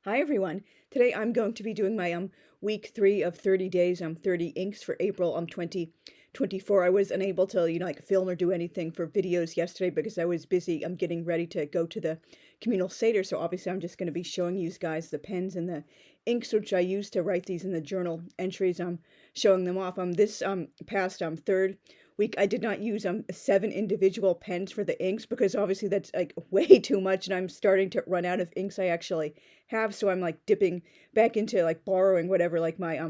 Hi everyone. Today I'm going to be doing my week 3 of 30 days 30 inks for April 2024. I was unable to like film or do anything for videos yesterday because I was busy getting ready to go to the communal seder. So obviously I'm just going to be showing you guys the pens and the inks which I use to write these in the journal entries. I'm showing them off. This past third week I did not use 7 individual pens for the inks because obviously that's like way too much and I'm starting to run out of inks I actually have, so I'm like dipping back into like borrowing whatever like my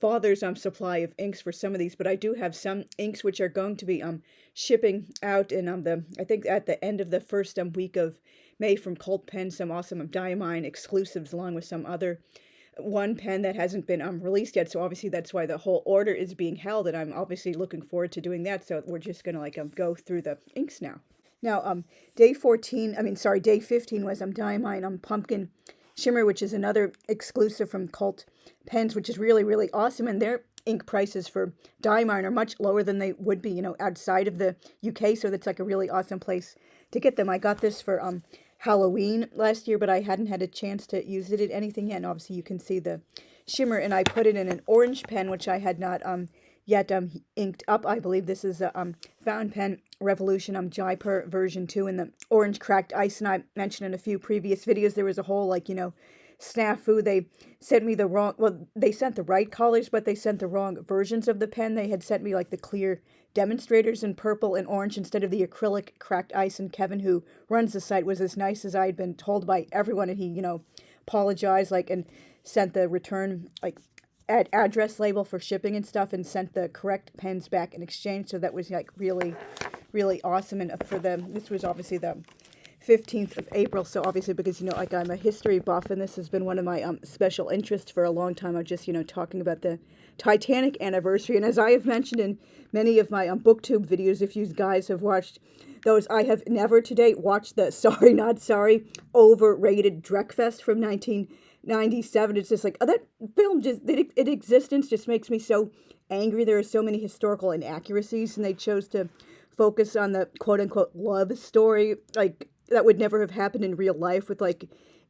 father's supply of inks for some of these. But I do have some inks which are going to be shipping out in the I think at the end of the first week of May from Colt Pen, some awesome diamine exclusives along with some other one pen that hasn't been released yet. So obviously that's why the whole order is being held, and I'm obviously looking forward to doing that. So we're just gonna like go through the inks now. Now day 15 was diamine pumpkin shimmer, which is another exclusive from Colt Pens, which is really really awesome, and their ink prices for diamine are much lower than they would be outside of the UK. So that's like a really awesome place to get them. I got this for Halloween last year, but I hadn't had a chance to use it in anything yet. And obviously you can see the shimmer, and I put it in an orange pen, which I had not yet inked up. I believe this is a Fountain Pen Revolution Jaipur version 2 in the orange cracked ice. And I mentioned in a few previous videos there was a whole snafu. They sent me the wrong, well, they sent the right colors, but they sent the wrong versions of the pen. They had sent me like the clear demonstrators in purple and orange instead of the acrylic cracked ice. And Kevin, who runs the site, was as nice as I had been told by everyone, and he apologized and sent the return address label for shipping and stuff, and sent the correct pens back in exchange. So that was really really awesome. And for them, this was obviously the 15th of April. So obviously, because I'm a history buff, and this has been one of my special interests for a long time. I'm just talking about the Titanic anniversary, and as I have mentioned in many of my booktube videos, if you guys have watched those, I have never to date watched the Sorry Not Sorry overrated Dreckfest from 1997. It's just like, that film, just its existence just makes me so angry. There are so many historical inaccuracies, and they chose to focus on the quote-unquote love story that would never have happened in real life with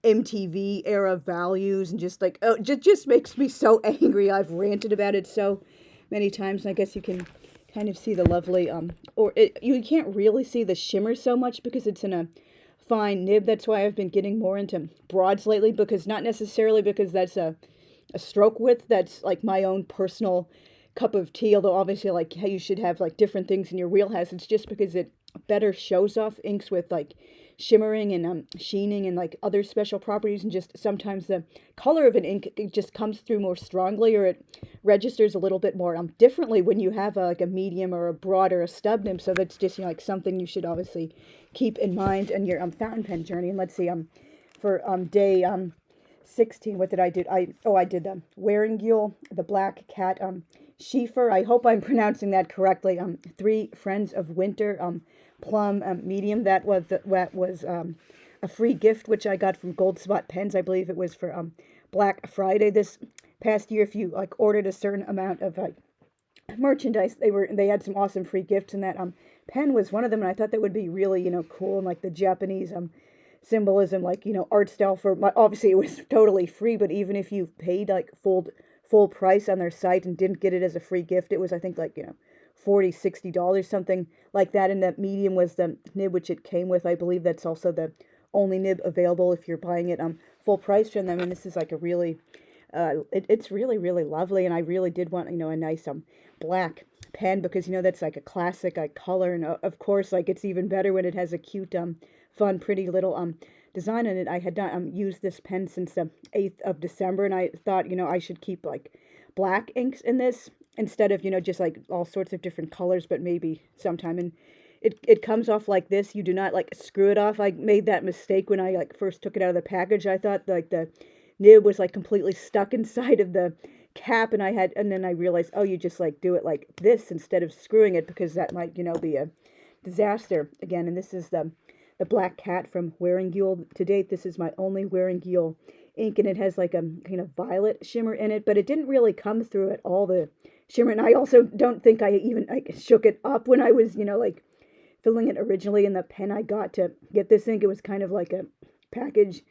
MTV era values, and just just makes me so angry. I've ranted about it so many times, and I guess you can kind of see the lovely you can't really see the shimmer so much because it's in a fine nib. That's why I've been getting more into broads lately, because not necessarily because that's a stroke width that's like my own personal cup of tea, although obviously how you should have different things in your wheelhouse. It's just because it better shows off inks with shimmering and sheening and other special properties, and just sometimes the color of an ink, it just comes through more strongly, or it registers a little bit more differently when you have a medium or a broad or a stub nib. So that's just something you should obviously keep in mind in your fountain pen journey. And let's see, for day 16, what did I do? I did the Wearingeul, the Black Cat Schiefer. I hope I'm pronouncing that correctly. Three Friends of Winter plum medium. That was a free gift which I got from Gold Spot Pens. I believe it was for Black Friday this past year. If you ordered a certain amount of merchandise, they had some awesome free gifts, and that pen was one of them. And I thought that would be really cool, and the Japanese symbolism, art style. Obviously it was totally free, but even if you paid full price on their site and didn't get it as a free gift, it was, I think, $40-$60, something like that. And that medium was the nib which it came with. I believe that's also the only nib available if you're buying it full price from them. And this is a really it's really really lovely, and I really did want a nice black pen, because that's a classic color, and of course it's even better when it has a cute fun pretty little design in it. I had not used this pen since the 8th of December, and I thought I should keep black inks in this instead of just all sorts of different colors, but maybe sometime. And it comes off like this. You do not screw it off. I made that mistake when I first took it out of the package. I thought the nib was completely stuck inside of the cap, and then I realized, oh, you just do it like this instead of screwing it, because that might be a disaster again. And this is the Black Cat from Wearingeul. To date, this is my only Wearingeul ink, and it has a kind of violet shimmer in it, but it didn't really come through at all, the shimmer. And I also don't think I even shook it up when I was filling it originally in the pen I got to get this ink. It was kind of like a package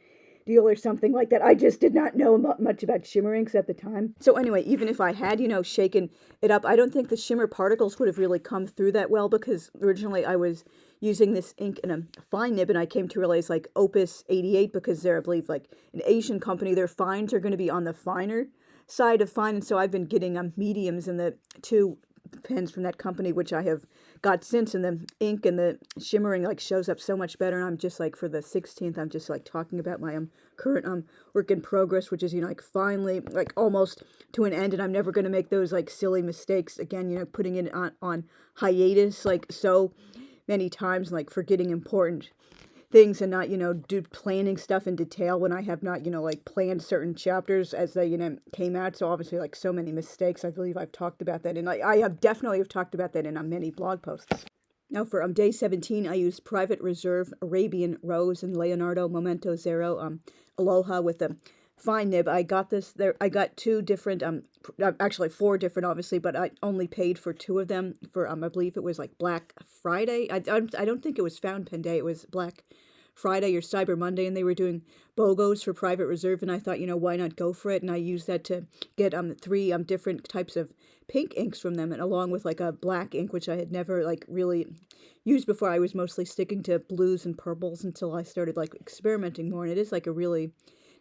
deal or something like that. I just did not know much about shimmer inks at the time. So anyway, even if I had, shaken it up, I don't think the shimmer particles would have really come through that well, because originally I was using this ink in a fine nib, and I came to realize like Opus 88, because they're, I believe, like an Asian company, their fines are going to be on the finer side of fine, and so I've been getting mediums in the two pens from that company, which I have got since, and the ink and the shimmering like shows up so much better. And I'm just like, for the 16th, I'm just like talking about my current work in progress, which is like finally like almost to an end, and I'm never going to make those like silly mistakes again, putting it on hiatus like so many times, like forgetting important things and not, planning stuff in detail when I have not, like planned certain chapters as they, came out. So obviously, like so many mistakes. I believe I've talked about that, and I have definitely talked about that in many blog posts. Now for day 17, I used Private Reserve Arabian Rose and Leonardo Momento Zero Aloha with the fine nib. I got this there. I got two different, actually four different, obviously, but I only paid for two of them for, I believe it was like Black Friday. I don't think it was Fountainpen Day. It was Black Friday or Cyber Monday, and they were doing BOGOs for Private Reserve, and I thought, why not go for it? And I used that to get three different types of pink inks from them, and along with like a black ink, which I had never like really used before. I was mostly sticking to blues and purples until I started like experimenting more, and it is like a really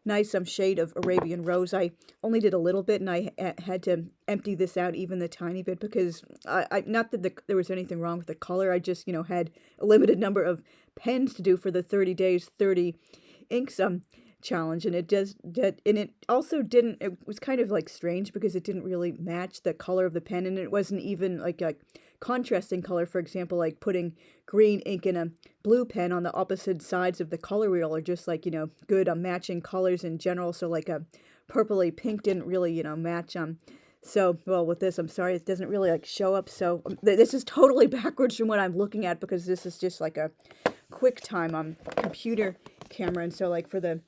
nice shade of Arabian Rose. I only did a little bit, and I had to empty this out even the tiny bit, because I not that there was anything wrong with the color. I just, had a limited number of pens to do for the 30 days, 30 inks challenge, and it also didn't, it was kind of like strange because it didn't really match the color of the pen, and it wasn't even like a contrasting color. For example, like putting green ink in a blue pen on the opposite sides of the color wheel are just like, good matching colors in general. So like a purpley pink didn't really, match. So, well, with this, I'm sorry, it doesn't really like show up. So this is totally backwards from what I'm looking at, because this is just like a QuickTime computer camera. And so like for the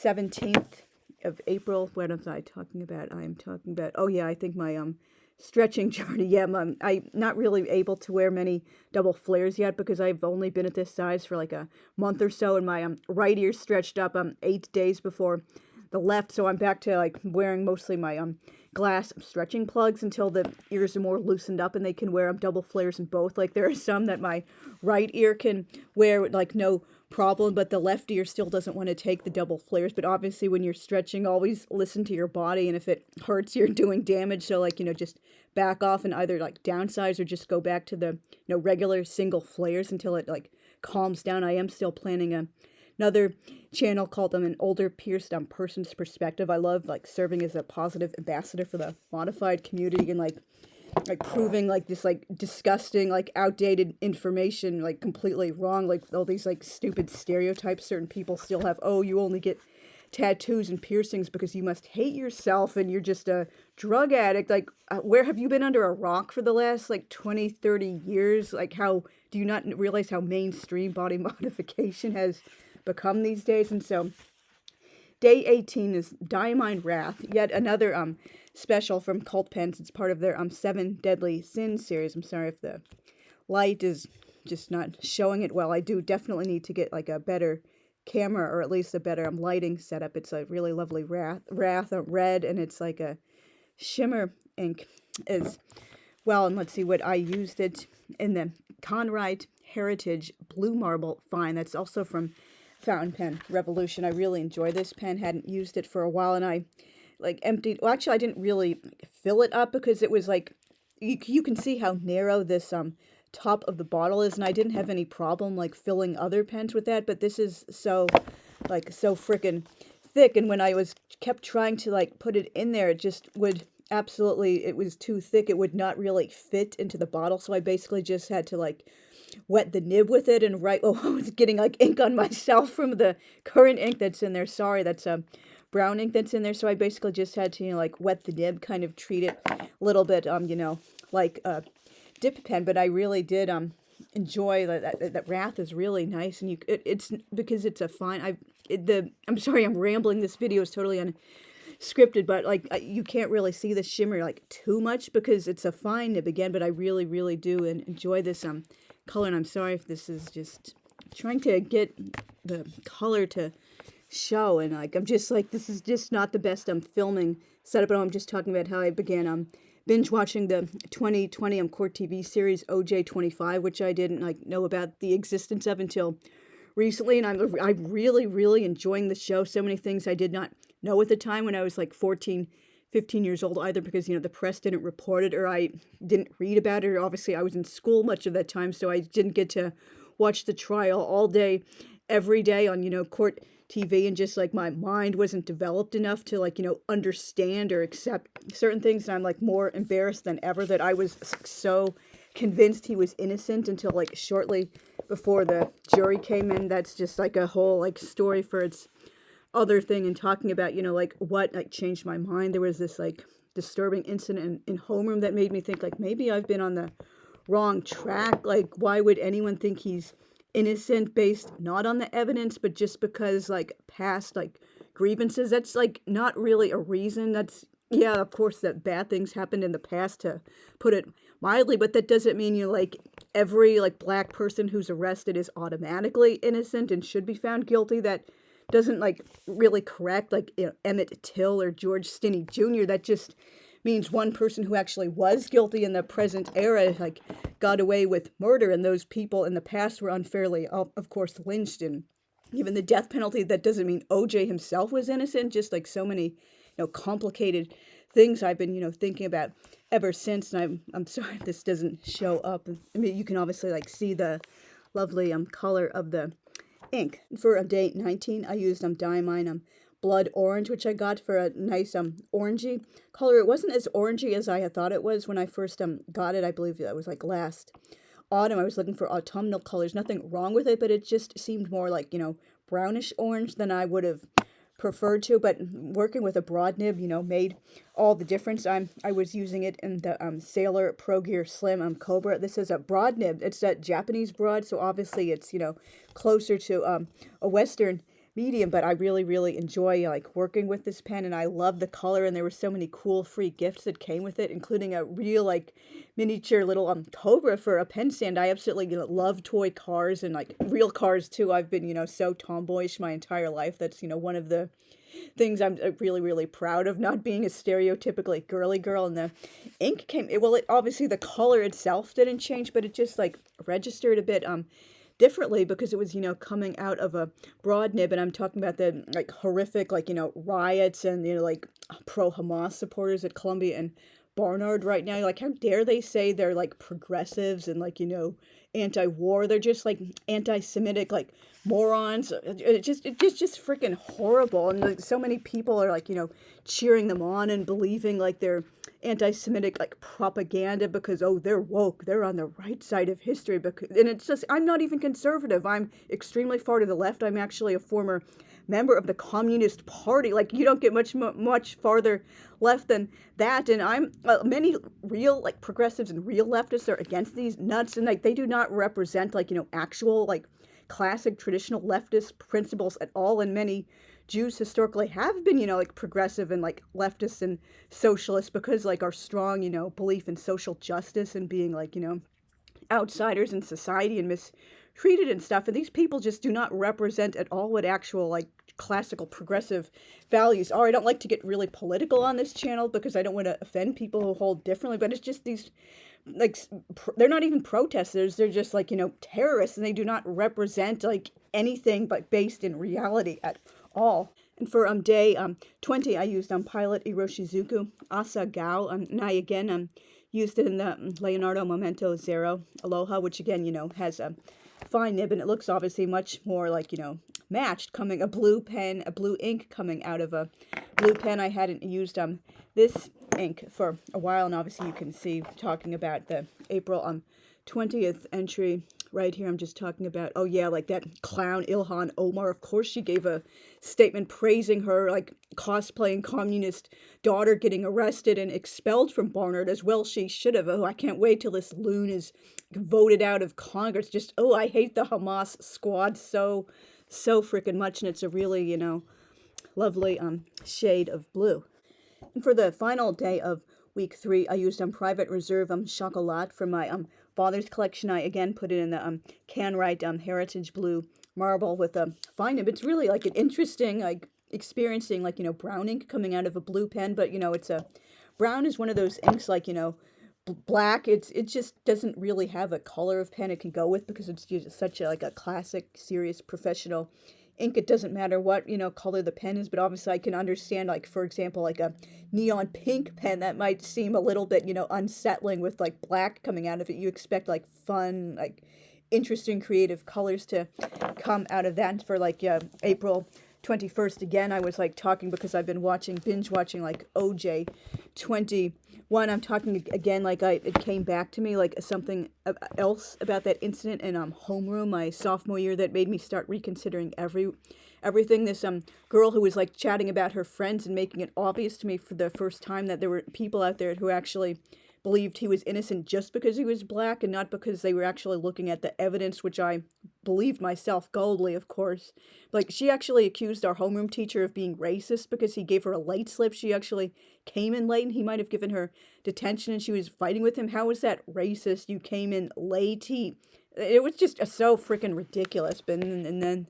17th of April, what am I talking about? I'm talking about, oh yeah, I think my stretching journey. Yeah, I'm not really able to wear many double flares yet, because I've only been at this size for like a month or so, and my right ear stretched up 8 days before the left, so I'm back to like wearing mostly my glass stretching plugs until the ears are more loosened up and they can wear double flares in both. Like there are some that my right ear can wear like no problem, but the left ear still doesn't want to take the double flares. But obviously when you're stretching, always listen to your body, and if it hurts, you're doing damage. So like, just back off and either like downsize or just go back to the, regular single flares until it like calms down. I am still planning another channel called an older pierced person's perspective. I love like serving as a positive ambassador for the modified community, and like proving like this like disgusting like outdated information like completely wrong, like all these like stupid stereotypes certain people still have. Oh, you only get tattoos and piercings because you must hate yourself and you're just a drug addict. Like where have you been under a rock for the last like 20-30 years? Like how do you not realize how mainstream body modification has become these days? And so day 18 is Diamine Wrath, yet another special from Cult Pens. It's part of their 7 Deadly Sins series. I'm sorry if the light is just not showing it well. I do definitely need to get like a better camera, or at least a better lighting setup. It's a really lovely wrath red, and it's like a shimmer ink as well. And let's see what I used it in, the Conrite Heritage Blue Marble Fine. That's also from Fountain Pen Revolution. I really enjoy this pen. Hadn't used it for a while, and I like emptied. Well, actually, I didn't really fill it up because it was like you can see how narrow this top of the bottle is, and I didn't have any problem like filling other pens with that. But this is so freaking thick, and when I kept trying to like put it in there, it just would absolutely. It was too thick. It would not really fit into the bottle, so I basically just had to like wet the nib with it and write. Oh, I was getting like ink on myself from the current ink that's in there. Sorry, that's a brown ink that's in there. So I basically just had to, like wet the nib, kind of treat it a little bit, like a dip pen. But I really did enjoy that Wrath is really nice, and it's because it's a fine. I'm sorry, I'm rambling. This video is totally unscripted, but like you can't really see the shimmer like too much because it's a fine nib again. But I really, really do enjoy this color, and I'm sorry if this is just trying to get the color to show, and like I'm just like, this is just not the best filming setup at all. I'm just talking about how I began binge watching the 2020 court TV series OJ 25, which I didn't like know about the existence of until recently, and I'm really enjoying the show. So many things I did not know at the time when I was like 14, 15 years old, either because the press didn't report it or I didn't read about it, or obviously I was in school much of that time, so I didn't get to watch the trial all day every day on court TV, and just like my mind wasn't developed enough to like understand or accept certain things, and I'm like more embarrassed than ever that I was so convinced he was innocent until like shortly before the jury came in. That's just like a whole like story for its other thing, and talking about like what like changed my mind. There was this like disturbing incident in homeroom that made me think like maybe I've been on the wrong track. Like, why would anyone think he's innocent based not on the evidence, but just because like past like grievances? That's like not really a reason. That's, yeah, of course that bad things happened in the past, to put it mildly, but that doesn't mean like every like black person who's arrested is automatically innocent and should be found guilty. That doesn't like really correct like Emmett Till or George Stinney Jr. That just means one person who actually was guilty in the present era like got away with murder, and those people in the past were unfairly, of course, lynched and given the death penalty. That doesn't mean OJ himself was innocent. Just like so many complicated things I've been thinking about ever since. And I'm sorry if this doesn't show up. I mean, you can obviously like see the lovely color of the ink. For day 19, I used Diamine Blood Orange, which I got for a nice orangey color. It wasn't as orangey as I had thought it was when I first got it. I believe that was like last autumn. I was looking for autumnal colors. Nothing wrong with it, but it just seemed more like brownish orange than I would have preferred to. But working with a broad nib made all the difference. I was using it in the Sailor Pro Gear Slim Cobra. This is a broad nib. It's that Japanese broad, so obviously it's closer to a Western medium, but I really enjoy like working with this pen, and I love the color, and there were so many cool free gifts that came with it, including a real like miniature little cobra for a pen stand. I absolutely love toy cars, and like real cars too. I've been so tomboyish my entire life. That's one of the things I'm really proud of, not being a stereotypically girly girl. And the ink came, well, it obviously the color itself didn't change, but it just like registered a bit differently because it was coming out of a broad nib. And I'm talking about the like horrific like riots and like pro Hamas supporters at Columbia and Barnard right now. Like, how dare they say they're like progressives and like anti-war? They're just like anti-Semitic like morons. It's just freaking horrible. And like so many people are like cheering them on and believing like they're anti-Semitic like propaganda because they're woke, they're on the right side of history. Because, and it's just, I'm not even conservative, I'm extremely far to the left. I'm actually a former member of the Communist Party. Like, you don't get much farther left than that. And I'm many real like progressives and real leftists are against these nuts, and like they do not represent like actual like classic traditional leftist principles at all. And many Jews historically have been like progressive and like leftists and socialists because like our strong belief in social justice and being like outsiders in society and mistreated and stuff. And these people just do not represent at all what actual like classical progressive values are. I don't like to get really political on this channel because I don't want to offend people who hold differently, but it's just these like they're not even protesters, they're just like terrorists, and they do not represent like anything but based in reality at all. And for day 20, I used Pilot Iroshizuku Asagao, and I again used it in the Leonardo Momento Zero Aloha, which again has a fine nib, and it looks obviously much more like matched, coming a blue pen, a blue ink coming out of a blue pen. I hadn't used this ink for a while, and obviously you can see talking about the April 20th entry right here. I'm just talking about, oh yeah, like that clown Ilhan Omar. Of course she gave a statement praising her like cosplaying communist daughter getting arrested and expelled from Barnard, as well she should have. Oh, I can't wait till this loon is voted out of Congress. Just, oh, I hate the Hamas squad so freaking much. And it's a really lovely shade of blue. And for the final day of week 3, I used Private Reserve Chocolat from my father's collection. I again put it in the Can Write Heritage Blue marble with a fine nib. It's really like an interesting, like experiencing like, brown ink coming out of a blue pen, but it's a, brown is one of those inks like, black. It just doesn't really have a color of pen it can go with because it's just such a like a classic, serious, professional ink. It doesn't matter what, color the pen is, but obviously I can understand, like, for example, like a neon pink pen that might seem a little bit, unsettling with like black coming out of it. You expect like fun, like interesting, creative colors to come out of that. For like April 21st, again, I was like talking because I've been binge watching like OJ 21. I'm talking again, like it came back to me like something else about that incident in homeroom my sophomore year that made me start reconsidering everything. This girl who was like chatting about her friends and making it obvious to me for the first time that there were people out there who actually believed he was innocent just because he was black and not because they were actually looking at the evidence, which I believed myself, coldly, of course. Like, she actually accused our homeroom teacher of being racist because he gave her a late slip. She actually came in late and he might have given her detention and she was fighting with him. How is that racist? You came in late. It was just so freaking ridiculous. But and then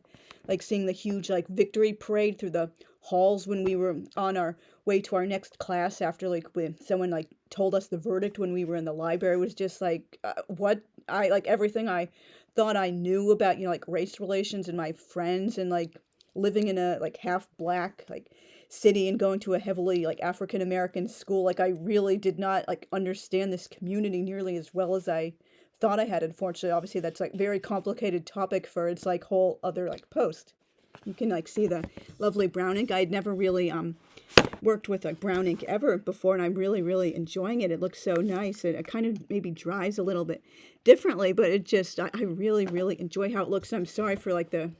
like seeing the huge like victory parade through the halls when we were on our way to our next class after like when someone like told us the verdict when we were in the library was just like what I like everything I thought I knew about like race relations and my friends and like living in a like half black like city and going to a heavily like African American school. Like, I really did not like understand this community nearly as well as I thought I had. Unfortunately, obviously that's like very complicated topic for its like whole other like post. You can like see the lovely brown ink. I'd never really worked with like brown ink ever before, and I'm really enjoying it. It looks so nice. It kind of maybe dries a little bit differently, but it just I really enjoy how it looks. I'm sorry for like the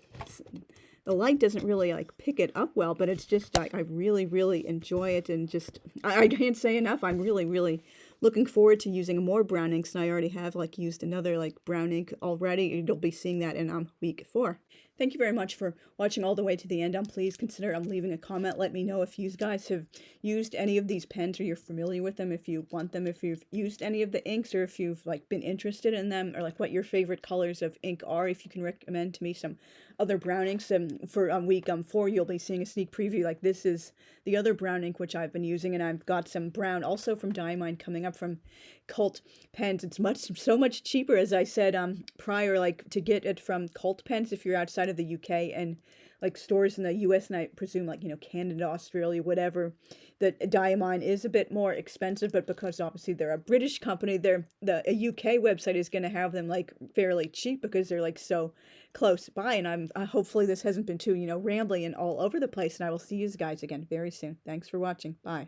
light doesn't really like pick it up well, but it's just I really enjoy it, and just I can't say enough. I'm really looking forward to using more brown inks, and I already have like used another like brown ink already. You'll be seeing that in week 4. Thank you very much for watching all the way to the end. Please consider leaving a comment. Let me know if you guys have used any of these pens or you're familiar with them, if you want them, if you've used any of the inks, or if you've like been interested in them, or like what your favorite colors of ink are. If you can recommend to me some other brown inks. For week 4, you'll be seeing a sneak preview. Like, this is the other brown ink which I've been using, and I've got some brown also from Diamine coming up from Cult Pens. It's so much cheaper, as I said prior, like to get it from Cult Pens if you're outside of the UK, and like stores in the US, and I presume like Canada, Australia, whatever. The Diamine is a bit more expensive, but because obviously they're a British company, a UK website is going to have them like fairly cheap because they're like so close by. And I'm hopefully this hasn't been too rambly and all over the place, and I will see you guys again very soon. Thanks for watching. Bye.